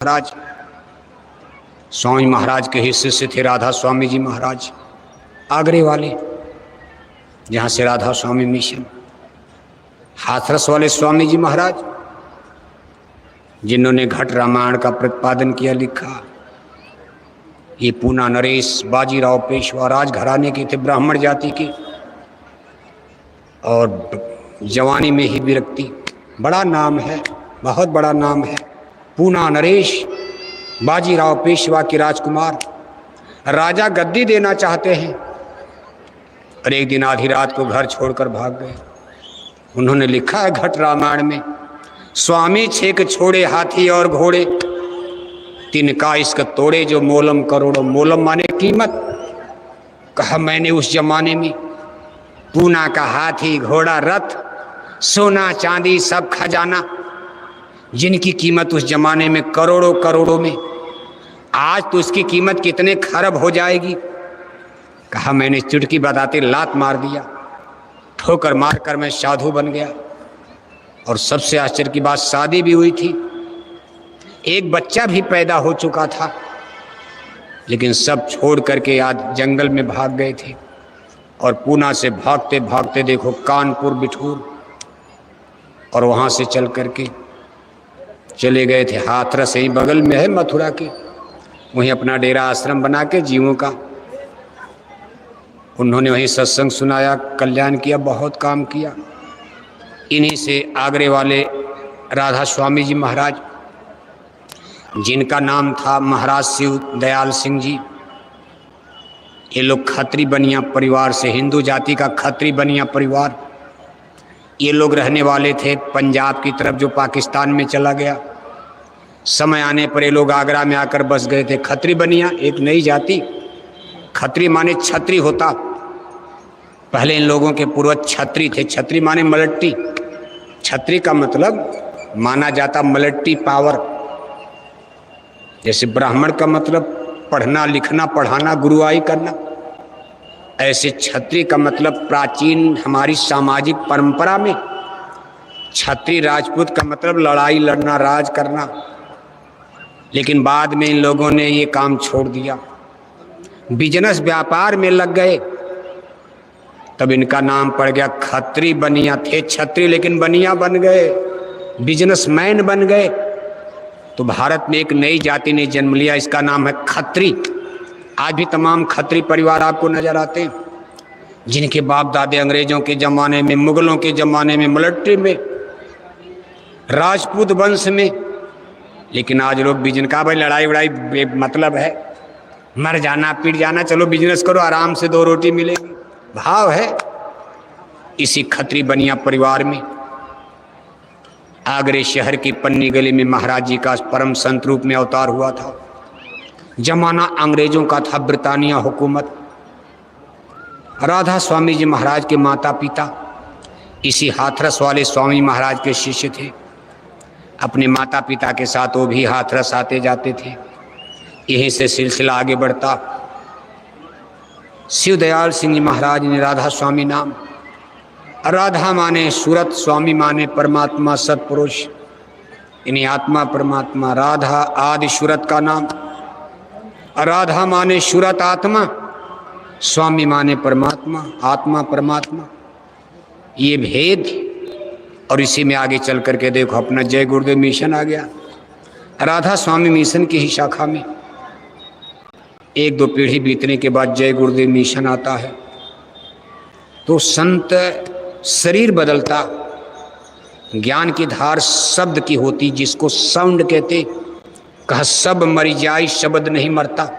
महाराज स्वामी महाराज के हिस्से से थे राधा स्वामी जी महाराज आगरे वाले, जहाँ से राधा स्वामी मिशन। हाथरस वाले स्वामी जी महाराज जिन्होंने घट रामायण का प्रतिपादन किया, लिखा। ये पूना नरेश बाजीराव पेशवा राजघराने के थे, ब्राह्मण जाति के, और जवानी में ही विरक्ति। बड़ा नाम है, बहुत बड़ा नाम है। पूना नरेश बाजीराव पेशवा के राजकुमार राजा गद्दी देना चाहते हैं, और एक दिन आधी रात को घर छोड़कर भाग गए। उन्होंने लिखा है घट रामायण में, स्वामी छेक छोड़े हाथी और घोड़े, तिनका इश्क तोड़े जो मोलम करोड़ों। मोलम माने कीमत। कहा मैंने उस जमाने में पूना का हाथी घोड़ा रथ सोना चांदी सब खजाना, जिनकी कीमत उस जमाने में करोड़ों करोड़ों में, आज तो उसकी कीमत कितने खरब हो जाएगी। कहा मैंने चुटकी बताते लात मार दिया, ठोकर मारकर मैं साधु बन गया। और सबसे आश्चर्य की बात, शादी भी हुई थी, एक बच्चा भी पैदा हो चुका था, लेकिन सब छोड़ करके आज जंगल में भाग गए थे। और पूना से भागते भागते देखो कानपुर बिठूर, और वहाँ से चल करके चले गए थे हाथरस, यहीं बगल में है मथुरा के, वहीं अपना डेरा आश्रम बना के जीवों का उन्होंने वहीं सत्संग सुनाया, कल्याण किया, बहुत काम किया। इन्हीं से आगरे वाले राधा स्वामी जी महाराज, जिनका नाम था महाराज शिव दयाल सिंह जी, ये लोग खत्री बनिया परिवार से, हिंदू जाति का खत्री बनिया परिवार, ये लोग रहने वाले थे पंजाब की तरफ, जो पाकिस्तान में चला गया। समय आने पर ये लोग आगरा में आकर बस गए थे। खत्री बनिया एक नई जाति, खत्री माने छत्री होता। पहले इन लोगों के पूर्वज छत्री थे। छत्री माने मलट्टी, छत्री का मतलब माना जाता मलट्टी पावर। जैसे ब्राह्मण का मतलब पढ़ना लिखना पढ़ाना गुरुआई करना, ऐसे छत्री का मतलब प्राचीन हमारी सामाजिक परंपरा में छत्री राजपूत का मतलब लड़ाई लड़ना, राज करना। लेकिन बाद में इन लोगों ने ये काम छोड़ दिया, बिजनेस व्यापार में लग गए, तब इनका नाम पड़ गया खत्री बनिया। थे छत्री लेकिन बनिया बन गए, बिजनेसमैन बन गए। तो भारत में एक नई जाति ने जन्म लिया, इसका नाम है खत्री। आज भी तमाम खत्री परिवार आपको नजर आते हैं, जिनके बाप दादे अंग्रेजों के ज़माने में, मुगलों के ज़माने में, मिलिट्री में, राजपूत वंश में। लेकिन आज लोग बिजनेस का, भाई लड़ाई वड़ाई मतलब है, मर जाना पीट जाना, चलो बिजनेस करो आराम से 2 रोटी मिलेगी, भाव है। इसी खत्री बनिया परिवार में आगरे शहर की पन्नी गली में महाराज जी का परम संत रूप में अवतार हुआ था। जमाना अंग्रेजों का था, ब्रिटानिया हुकूमत। राधा स्वामी जी महाराज के माता पिता इसी हाथरस वाले स्वामी महाराज के शिष्य थे। अपने माता पिता के साथ वो भी हाथरस आते जाते थे, यहीं से सिलसिला आगे बढ़ता। शिव दयाल सिंह जी महाराज ने राधा स्वामी नाम, राधा माने सूरत, स्वामी माने परमात्मा सतपुरुष, इन्हीं आत्मा परमात्मा। राधा आदि सूरत का नाम, राधा माने सूरत आत्मा, स्वामी माने परमात्मा, आत्मा परमात्मा, ये भेद। और इसी में आगे चल करके देखो अपना जय गुरुदेव मिशन आ गया। राधा स्वामी मिशन की ही शाखा में 1-2 पीढ़ी बीतने के बाद जय गुरुदेव मिशन आता है। तो संत शरीर बदलता, ज्ञान की धार शब्द की होती, जिसको साउंड कहते। कहा सब मर जाए शब्द नहीं मरता,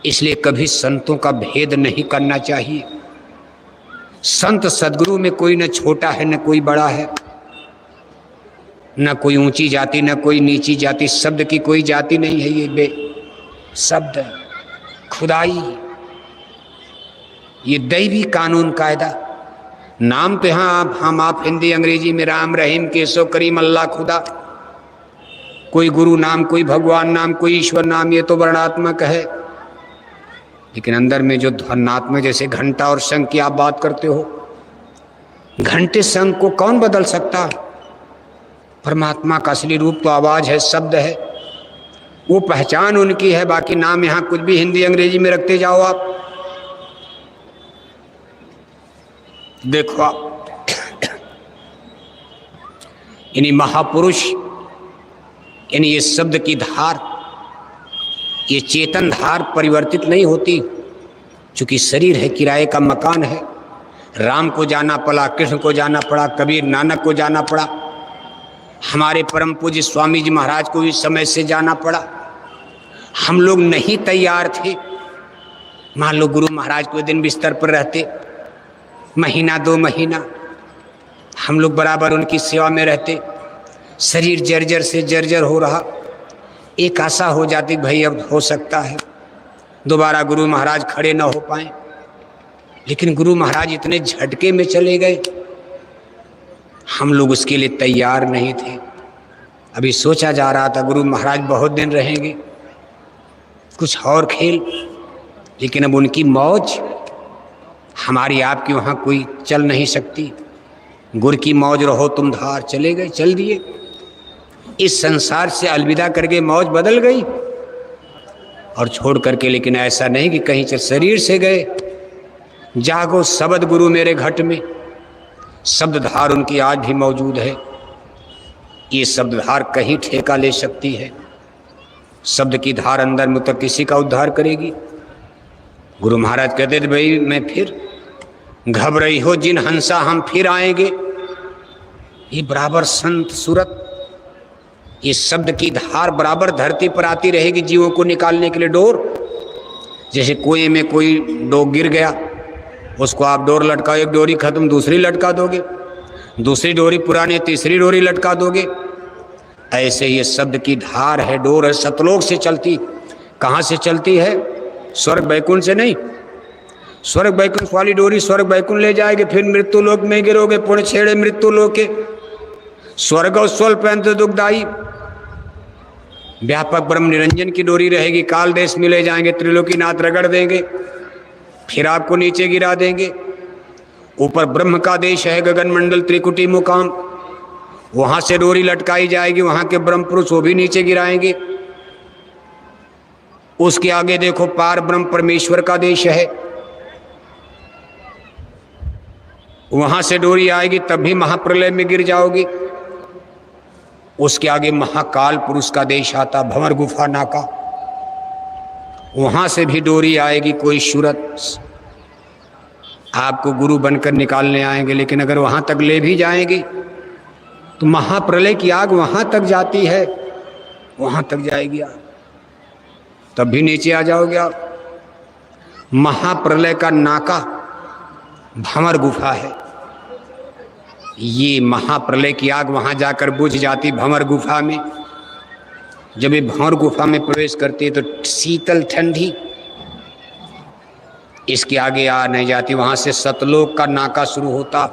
इसलिए कभी संतों का भेद नहीं करना चाहिए। संत सदगुरु में कोई न छोटा है न कोई बड़ा है, न कोई ऊंची जाति न कोई नीची जाति, शब्द की कोई जाति नहीं है। ये शब्द खुदाई, ये दैवी कानून कायदा। नाम पे हाँ हम आप हिंदी अंग्रेजी में राम रहीम केशव करीम अल्लाह खुदा, कोई गुरु नाम, कोई भगवान नाम, कोई ईश्वर नाम, ये तो वर्णात्मक है। लेकिन अंदर में जो ध्वन्यात्मक, जैसे घंटा और शंख की आप बात करते हो, घंटे शंख को कौन बदल सकता? परमात्मा का असली रूप तो आवाज है, शब्द है। वो पहचान उनकी है। बाकी नाम यहाँ कुछ भी हिंदी अंग्रेजी में रखते जाओ आप। देखो आप यानी महापुरुष, यानी ये शब्द की धार, ये चेतन धार परिवर्तित नहीं होती, चूंकि शरीर है, किराए का मकान है। राम को जाना पड़ा, कृष्ण को जाना पड़ा, कबीर नानक को जाना पड़ा, हमारे परम पूज्य स्वामी जी महाराज को भी समय से जाना पड़ा। हम लोग नहीं तैयार थे। मान लो गुरु महाराज को दिन बिस्तर पर रहते, महीना 2 महीना हम लोग बराबर उनकी सेवा में रहते, शरीर जर्जर से जर्जर हो रहा, एक आशा हो जाती भाई अब हो सकता है दोबारा गुरु महाराज खड़े ना हो पाए। लेकिन गुरु महाराज इतने झटके में चले गए, हम लोग उसके लिए तैयार नहीं थे। अभी सोचा जा रहा था गुरु महाराज बहुत दिन रहेंगे, कुछ और खेल, लेकिन अब उनकी मौज हमारी आपकी वहाँ कोई चल नहीं सकती। गुर की मौज रहो तुम धार, चले गए, चल दिए, इस संसार से अलविदा करके मौज बदल गई और छोड़ करके। लेकिन ऐसा नहीं कि कहीं चल शरीर से गए। जागो शब्द गुरु मेरे घट में, शब्द धार उनकी आज भी मौजूद है। ये शब्द धार कहीं ठेका ले सकती है। शब्द की धार अंदर में तो किसी का उद्धार करेगी। गुरु महाराज कहते थे भाई मैं फिर घबराई हो जिन हंसा हम फिर आएंगे। ये बराबर संत सूरत, ये शब्द की धार बराबर धरती पर आती रहेगी जीवों को निकालने के लिए। डोर जैसे कुएं में कोई डोर गिर गया, उसको आप डोर लटकाओ, एक डोरी खत्म दूसरी लटका दोगे, दूसरी डोरी पुरानी तीसरी डोरी लटका दोगे। ऐसे ये शब्द की धार है, डोर है, सतलोक से चलती। कहाँ से चलती है? स्वर्ग बैकुंठ से नहीं। स्वर्ग बैकुंठ वाली डोरी स्वर्ग बैकुंठ ले जाएगी, फिर मृत्यु लोक में गिरोगे, पुण्य छेड़े मृत्यु लोक के। स्वर्ग और स्वल्प अंत दुखदाई व्यापक ब्रह्म निरंजन की डोरी रहेगी, काल देश में ले जाएंगे, त्रिलोकीनाथ रगड़ देंगे, फिर आपको नीचे गिरा देंगे। ऊपर ब्रह्म का देश है, गगन मंडल त्रिकुटी मुकाम, वहां से डोरी लटकाई जाएगी, वहां के ब्रह्म पुरुष वो भी नीचे गिराएंगे। उसके आगे देखो पार ब्रह्म परमेश्वर का देश है, वहां से डोरी आएगी, तब भी महाप्रलय में गिर जाओगी। उसके आगे महाकाल पुरुष का देश आता, भंवर गुफा नाका, वहां से भी डोरी आएगी। कोई सूरत आपको गुरु बनकर निकालने आएंगे, लेकिन अगर वहां तक ले भी जाएंगी तो महाप्रलय की आग वहां तक जाती है, वहां तक जाएगी आग, तब भी नीचे आ जाओगे आप। महाप्रलय का नाका भंवर गुफा है। ये महाप्रलय की आग वहां जाकर बुझ जाती भंवर गुफा में। जब ये भंवर गुफा में प्रवेश करती है तो शीतल ठंडी, इसके आगे आ नहीं जाती। वहां से सतलोक का नाका शुरू होता।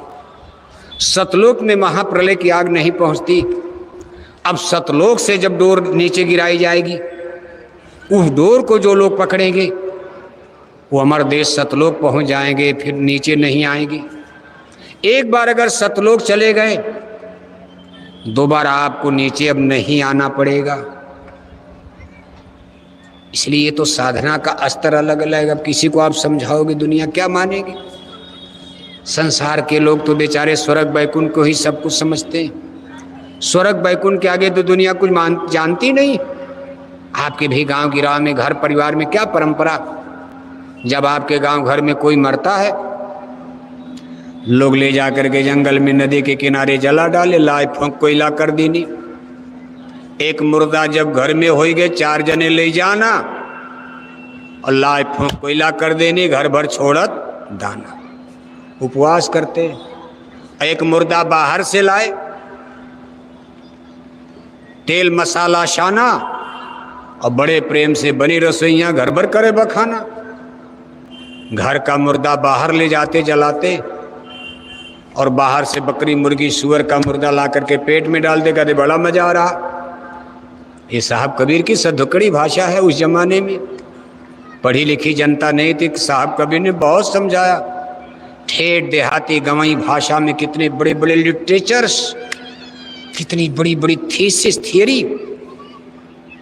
सतलोक में महाप्रलय की आग नहीं पहुंचती। अब सतलोक से जब डोर नीचे गिराई जाएगी, उस डोर को जो लोग पकड़ेंगे वो अमर देश सतलोक पहुंच जाएंगे, फिर नीचे नहीं आएंगे। एक बार अगर सतलोक चले गए, दोबारा आपको नीचे अब नहीं आना पड़ेगा। इसलिए ये तो साधना का स्तर अलग अलग। अब किसी को आप समझाओगे दुनिया क्या मानेगी? संसार के लोग तो बेचारे स्वर्ग बैकुंठ को ही सब कुछ समझते हैं। स्वर्ग बैकुंठ के आगे तो दुनिया कुछ जानती नहीं। आपके भी गांव गिराव में घर परिवार में क्या परंपरा, जब आपके गांव घर में कोई मरता है, लोग ले जाकर के जंगल में नदी के किनारे जला डाले, लाए फूंक कोयला कर देनी। एक मुर्दा जब घर में हो गए, 4 जने ले जाना और लाए फूंक कोयला कर देनी, घर भर छोड़त दाना। उपवास करते। एक मुर्दा बाहर से लाए, तेल मसाला शाना और बड़े प्रेम से बनी रसोइयां घर भर करे बखाना। घर का मुर्दा बाहर ले जाते जलाते, और बाहर से बकरी मुर्गी सुअर का मुर्दा ला करके पेट में डाल दे। कहते बड़ा मजा आ रहा। ये साहब कबीर की सधुकड़ी भाषा है। उस जमाने में पढ़ी लिखी जनता नहीं थी। साहब कबीर ने बहुत समझाया। ठेठ देहाती गंवई भाषा में कितने बड़े बड़े लिटरेचर्स, कितनी बड़ी बड़ी थीसिस थियरी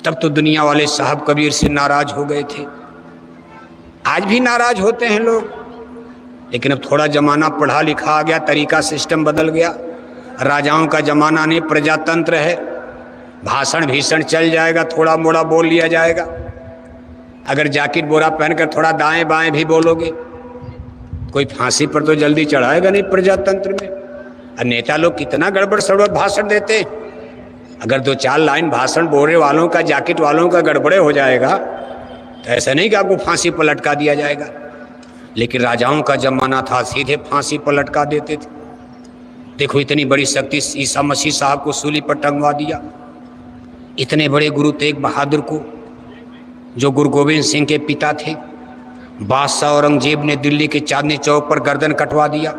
तब तो दुनिया वाले साहब कबीर से नाराज हो गए थे। आज भी नाराज होते हैं लोग, लेकिन अब थोड़ा जमाना पढ़ा लिखा आ गया, तरीका सिस्टम बदल गया। राजाओं का जमाना नहीं, प्रजातंत्र है। भाषण भीषण चल जाएगा, थोड़ा मोड़ा बोल लिया जाएगा। अगर जैकेट बोरा पहनकर थोड़ा दाएं बाएं भी बोलोगे, कोई फांसी पर तो जल्दी चढ़ाएगा नहीं प्रजातंत्र में। और नेता लोग कितना गड़बड़ सड़बड़ भाषण देते। अगर 2-4 लाइन भाषण बोलने वालों का, जैकेट वालों का गड़बड़े हो जाएगा तो ऐसा नहीं कि आपको फांसी पर लटका दिया जाएगा। लेकिन राजाओं का जमाना था, सीधे फांसी पर लटका देते थे। देखो इतनी बड़ी शक्ति ईसा मसीह साहब को सूली पर टंगवा दिया। इतने बड़े गुरु तेग बहादुर को, जो गुरु गोविंद सिंह के पिता थे, बादशाह औरंगजेब ने दिल्ली के चांदनी चौक पर गर्दन कटवा दिया।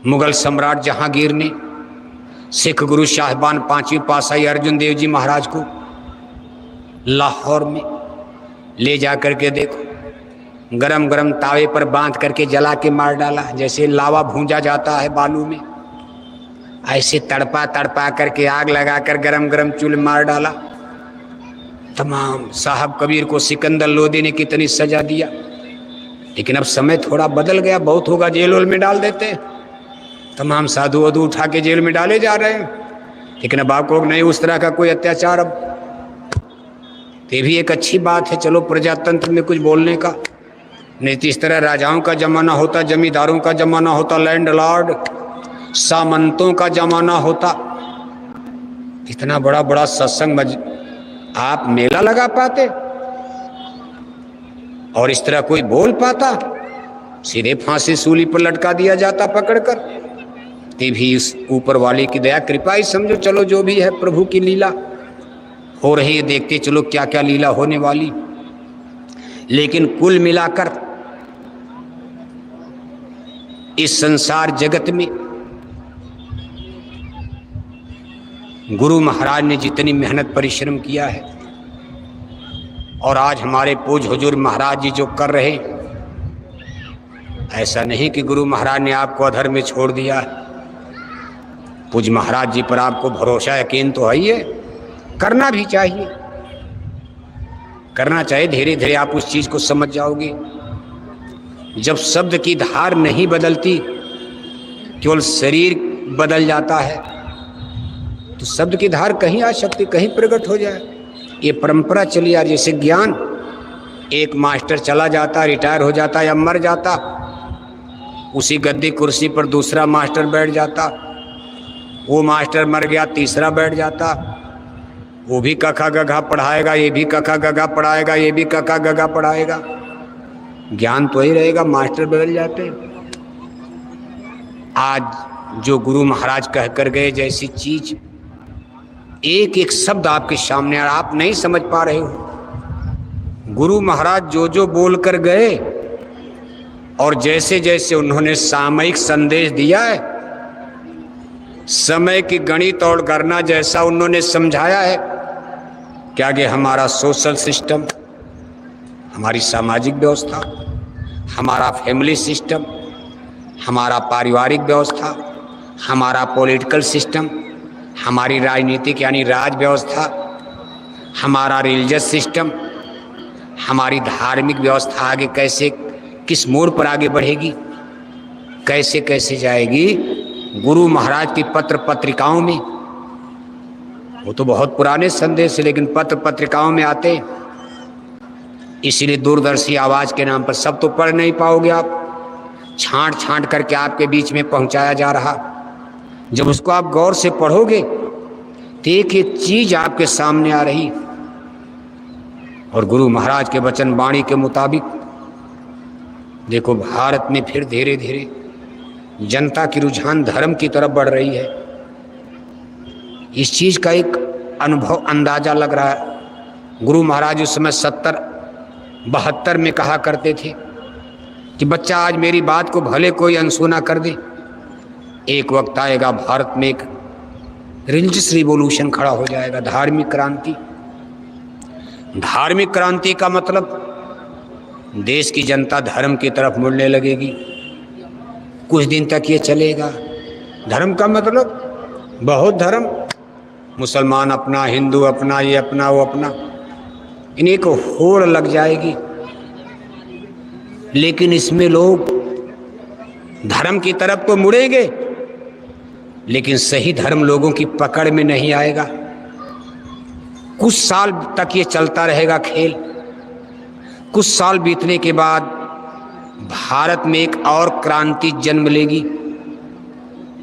मुगल सम्राट जहांगीर ने सिख गुरु साहिबान 5वीं पातशाही अर्जुन देव जी महाराज को लाहौर में ले जा करके देखो गरम गरम तावे पर बांध करके जला के मार डाला। जैसे लावा भूंजा जाता है बालू में, ऐसे तड़पा तड़पा करके आग लगाकर गरम गरम चूल्हे मार डाला। तमाम साहब कबीर को सिकंदर लोदी ने कितनी सजा दिया। लेकिन अब समय थोड़ा बदल गया, बहुत होगा जेल वेल में डाल देते हैं। तमाम साधु वधु उठा के जेल में डाले जा रहे हैं। लेकिन अब आपको नहीं उस तरह का कोई अत्याचार। अब ये भी एक अच्छी बात है, चलो प्रजातंत्र में कुछ बोलने का। नहीं तो इस तरह राजाओं का जमाना होता, जमींदारों का जमाना होता, लैंडलॉर्ड सामंतों का जमाना होता, इतना बड़ा बड़ा सत्संग आप मेला लगा पाते और इस तरह कोई बोल पाता? सीधे फांसी सूली पर लटका दिया जाता पकड़कर। ते भी उस ऊपर वाले की दया कृपा ही समझो। चलो जो भी है प्रभु की लीला हो रही है, देखते चलो क्या क्या लीला होने वाली। लेकिन कुल मिलाकर इस संसार जगत में गुरु महाराज ने जितनी मेहनत परिश्रम किया है, और आज हमारे पूज्य हुजूर महाराज जी जो कर रहे, ऐसा नहीं कि गुरु महाराज ने आपको अधर में छोड़ दिया। पूज्य महाराज जी पर आपको भरोसा यकीन तो है ही है, करना भी चाहिए, करना चाहिए। धीरे धीरे आप उस चीज को समझ जाओगे। जब शब्द की धार नहीं बदलती, केवल शरीर बदल जाता है, तो शब्द की धार कहीं आ सकती, कहीं प्रकट हो जाए। ये परंपरा चली आ, जैसे ज्ञान, एक मास्टर चला जाता, रिटायर हो जाता या मर जाता, उसी गद्दी कुर्सी पर दूसरा मास्टर बैठ जाता। वो मास्टर मर गया, तीसरा बैठ जाता। वो भी कखा गघा पढ़ाएगा, ये भी कखा गघा पढ़ाएगा, ये भी कखा गघा पढ़ाएगा। ज्ञान तो ही रहेगा, मास्टर बदल जाते। आज जो गुरु महाराज कह कर गए, जैसी चीज एक एक शब्द आपके सामने आ, आप नहीं समझ पा रहे हो। गुरु महाराज जो जो बोल कर गए और जैसे जैसे उन्होंने सामयिक संदेश दिया है, समय की गणित और गणना जैसा उन्होंने समझाया है कि आगे हमारा सोशल सिस्टम, हमारी सामाजिक व्यवस्था, हमारा फैमिली सिस्टम, हमारा पारिवारिक व्यवस्था, हमारा पॉलिटिकल सिस्टम, हमारी राजनीतिक यानी राज व्यवस्था, हमारा रिलीजियस सिस्टम, हमारी धार्मिक व्यवस्था आगे कैसे, किस मोड़ पर आगे बढ़ेगी, कैसे कैसे जाएगी। गुरु महाराज की पत्र पत्रिकाओं में, वो तो बहुत पुराने संदेश है, लेकिन पत्र पत्रिकाओं में आते, इसीलिए दूरदर्शी आवाज के नाम पर सब तो पढ़ नहीं पाओगे आप, छांट छांट करके आपके बीच में पहुंचाया जा रहा। जब उसको आप गौर से पढ़ोगे तो एक एक चीज आपके सामने आ रही। और गुरु महाराज के वचन वाणी के मुताबिक देखो, भारत में फिर धीरे धीरे जनता की रुझान धर्म की तरफ बढ़ रही है। इस चीज का एक अनुभव, अंदाजा लग रहा है। गुरु महाराज उस समय 70-72 में कहा करते थे कि बच्चा आज मेरी बात को भले कोई अनसुना कर दे, एक वक्त आएगा भारत में एक रिलीजियस रिवॉल्यूशन खड़ा हो जाएगा, धार्मिक क्रांति। धार्मिक क्रांति का मतलब देश की जनता धर्म की तरफ मुड़ने लगेगी। कुछ दिन तक ये चलेगा। धर्म का मतलब बहुत धर्म, मुसलमान अपना, हिंदू अपना, ये अपना वो अपना, इन्हीं को होड़ लग जाएगी। लेकिन इसमें लोग धर्म की तरफ तो मुड़ेंगे, लेकिन सही धर्म लोगों की पकड़ में नहीं आएगा। कुछ साल तक ये चलता रहेगा खेल। कुछ साल बीतने के बाद भारत में एक और क्रांति जन्म लेगी।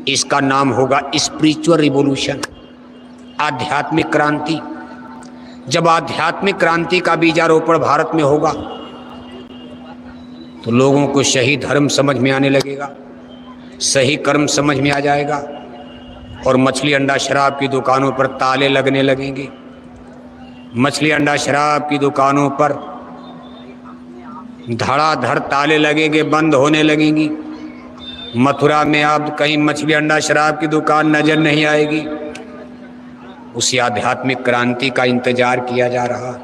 इसका नाम होगा स्पिरिचुअल रिवॉल्यूशन, आध्यात्मिक क्रांति। जब आध्यात्मिक क्रांति का बीजारोपण भारत में होगा तो लोगों को सही धर्म समझ में आने लगेगा, सही कर्म समझ में आ जाएगा, और मछली अंडा शराब की दुकानों पर ताले लगने लगेंगे। मछली अंडा शराब की दुकानों पर धड़ाधड़ ताले लगेंगे, बंद होने लगेंगी। मथुरा में अब कहीं मछली अंडा शराब की दुकान नजर नहीं आएगी। उसी आध्यात्मिक क्रांति का इंतजार किया जा रहा,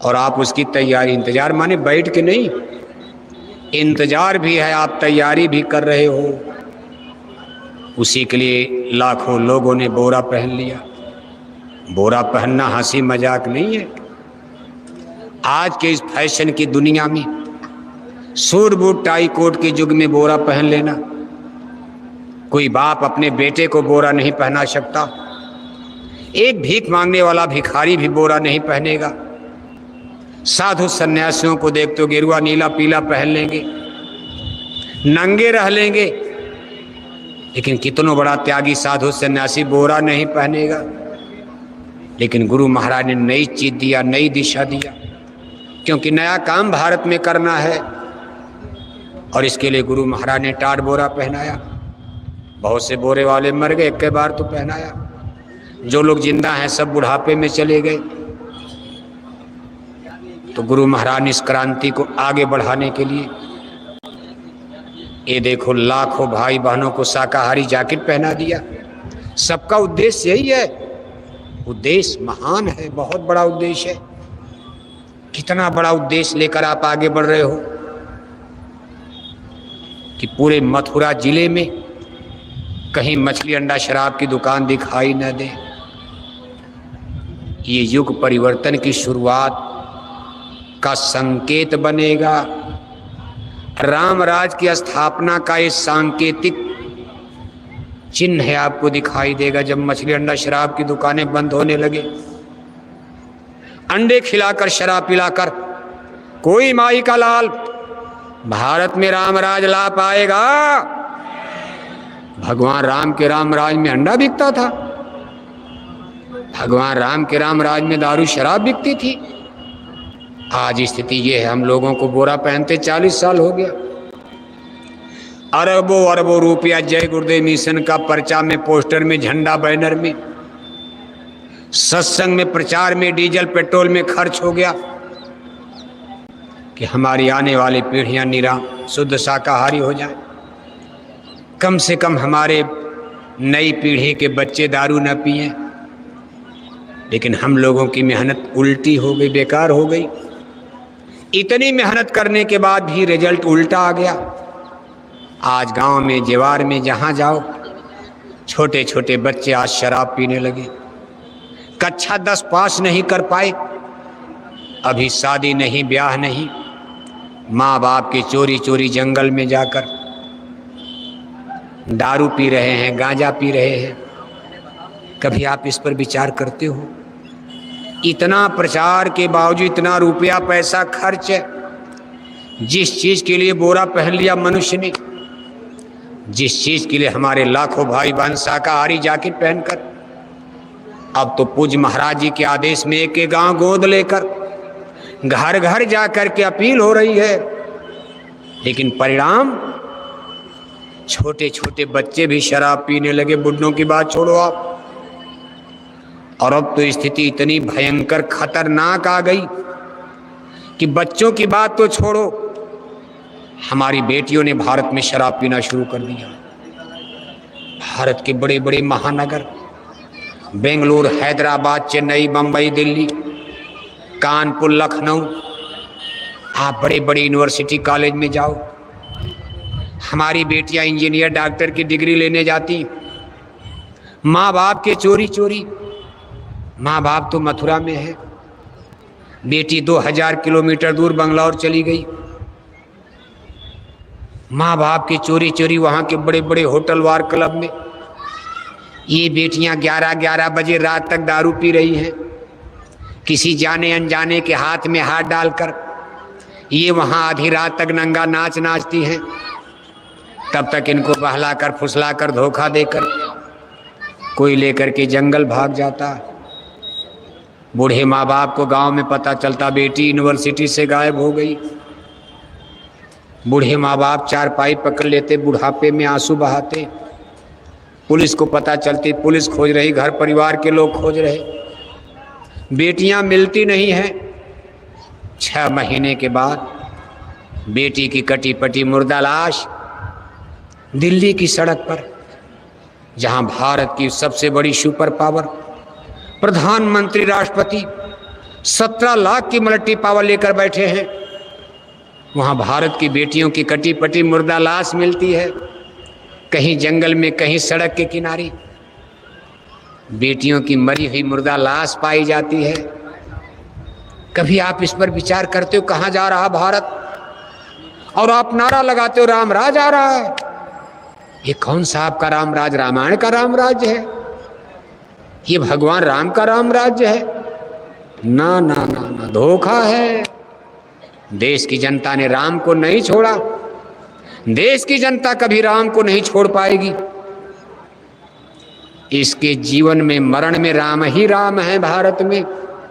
और आप उसकी तैयारी, इंतजार माने बैठ के नहीं, इंतजार भी है, आप तैयारी भी कर रहे हो। उसी के लिए लाखों लोगों ने बोरा पहन लिया। बोरा पहनना हंसी मजाक नहीं है। आज के इस फैशन की दुनिया में सूट बूट टाई कोट के युग में बोरा पहन लेना, कोई बाप अपने बेटे को बोरा नहीं पहना सकता। एक भीख मांगने वाला भिखारी भी बोरा नहीं पहनेगा। साधु सन्यासियों को देख तो गेरुआ नीला पीला पहन लेंगे, नंगे रह लेंगे, लेकिन कितनों बड़ा त्यागी साधु सन्यासी बोरा नहीं पहनेगा। लेकिन गुरु महाराज ने नई चीज दिया, नई दिशा दिया, क्योंकि नया काम भारत में करना है, और इसके लिए गुरु महाराज ने टाट बोरा पहनाया। बहुत से बोरे वाले मर गए, एक बार तो पहनाया। जो लोग जिंदा हैं सब बुढ़ापे में चले गए। तो गुरु महाराज ने इस क्रांति को आगे बढ़ाने के लिए, ये देखो, लाखों भाई बहनों को शाकाहारी जैकेट पहना दिया। सबका उद्देश्य यही है। उद्देश्य महान है, बहुत बड़ा उद्देश्य है। कितना बड़ा उद्देश्य लेकर आप आगे बढ़ रहे हो कि पूरे मथुरा जिले में कहीं मछली अंडा शराब की दुकान दिखाई न दे। ये युग परिवर्तन की शुरुआत का संकेत बनेगा। राम राज की स्थापना का ये सांकेतिक चिन्ह है, आपको दिखाई देगा जब मछली अंडा शराब की दुकानें बंद होने लगे। अंडे खिलाकर शराब पिलाकर कोई माई का लाल भारत में राम राज ला पाएगा? भगवान राम के राम राज में अंडा बिकता था, भगवान राम के राम राज में दारू शराब बिकती थी। आज स्थिति ये है, हम लोगों को बोरा पहनते 40 साल हो गया। अरबों अरबों रुपया जय गुरुदेव मिशन का पर्चा में, पोस्टर में, झंडा बैनर में, सत्संग में, प्रचार में, डीजल पेट्रोल में खर्च हो गया कि हमारी आने वाली पीढ़ियां निरा शुद्ध शाकाहारी हो जाए। कम से कम हमारे नई पीढ़ी के बच्चे दारू न पिए। लेकिन हम लोगों की मेहनत उल्टी हो गई, बेकार हो गई। इतनी मेहनत करने के बाद भी रिजल्ट उल्टा आ गया। आज गांव में, जेवार में, जहां जाओ, छोटे छोटे बच्चे आज शराब पीने लगे। कक्षा 10 पास नहीं कर पाए, अभी शादी नहीं, ब्याह नहीं, माँ बाप के चोरी चोरी जंगल में जाकर दारू पी रहे हैं, गांजा पी रहे हैं। कभी आप इस पर विचार करते हो? इतना प्रचार के बावजूद इतना रुपया पैसा खर्च है। जिस चीज के लिए बोरा पहन लिया मनुष्य ने, जिस चीज के लिए हमारे लाखों भाई बहन शाकाहारी जैकेट पहनकर, अब तो पूज्य महाराज जी के आदेश में एक गांव गोद लेकर घर घर जाकर के अपील हो रही है। लेकिन परिणाम, छोटे छोटे बच्चे भी शराब पीने लगे। बुढ़ों की बात छोड़ो आप। और अब तो स्थिति इतनी भयंकर खतरनाक आ गई कि बच्चों की बात तो छोड़ो, हमारी बेटियों ने भारत में शराब पीना शुरू कर दिया। भारत के बड़े बड़े महानगर, बेंगलुरु, हैदराबाद, चेन्नई, बम्बई, दिल्ली, कानपुर, लखनऊ, आप बड़े बड़े यूनिवर्सिटी कॉलेज में जाओ, हमारी बेटियां इंजीनियर डॉक्टर की डिग्री लेने जाती। माँ बाप के चोरी चोरी, माँ बाप तो मथुरा में है, बेटी 2000 किलोमीटर दूर बंगलौर चली गई। माँ बाप की चोरी चोरी वहाँ के बड़े बड़े होटल वार क्लब में ये बेटियां 11-11 बजे रात तक दारू पी रही हैं, किसी जाने अनजाने के हाथ में हाथ डालकर ये वहाँ आधी रात तक नंगा नाच नाचती हैं। तब तक इनको बहलाकर फुसलाकर धोखा देकर कोई लेकर के जंगल भाग जाता। बूढ़े माँ बाप को गांव में पता चलता बेटी यूनिवर्सिटी से गायब हो गई। बूढ़े माँ बाप चारपाई पकड़ लेते, बुढ़ापे में आंसू बहाते। पुलिस को पता चलती, पुलिस खोज रही, घर परिवार के लोग खोज रहे, बेटियां मिलती नहीं हैं। 6 महीने के बाद बेटी की कटी पटी मुर्दा लाश दिल्ली की सड़क पर, जहां भारत की सबसे बड़ी सुपर पावर प्रधानमंत्री राष्ट्रपति 17 लाख की मल्टी पावर लेकर बैठे हैं, वहां भारत की बेटियों की कटी पटी मुर्दा लाश मिलती है। कहीं जंगल में, कहीं सड़क के किनारे बेटियों की मरी हुई मुर्दा लाश पाई जाती है। कभी आप इस पर विचार करते हो कहां जा रहा भारत? और आप नारा लगाते हो राम राज आ रहा है। ये कौन सा आपका राम राज? रामायण का राम राज्य है? ये भगवान राम का राम राज्य है? ना ना ना ना, धोखा है। देश की जनता ने राम को नहीं छोड़ा, देश की जनता कभी राम को नहीं छोड़ पाएगी। इसके जीवन में मरण में राम ही राम है भारत में।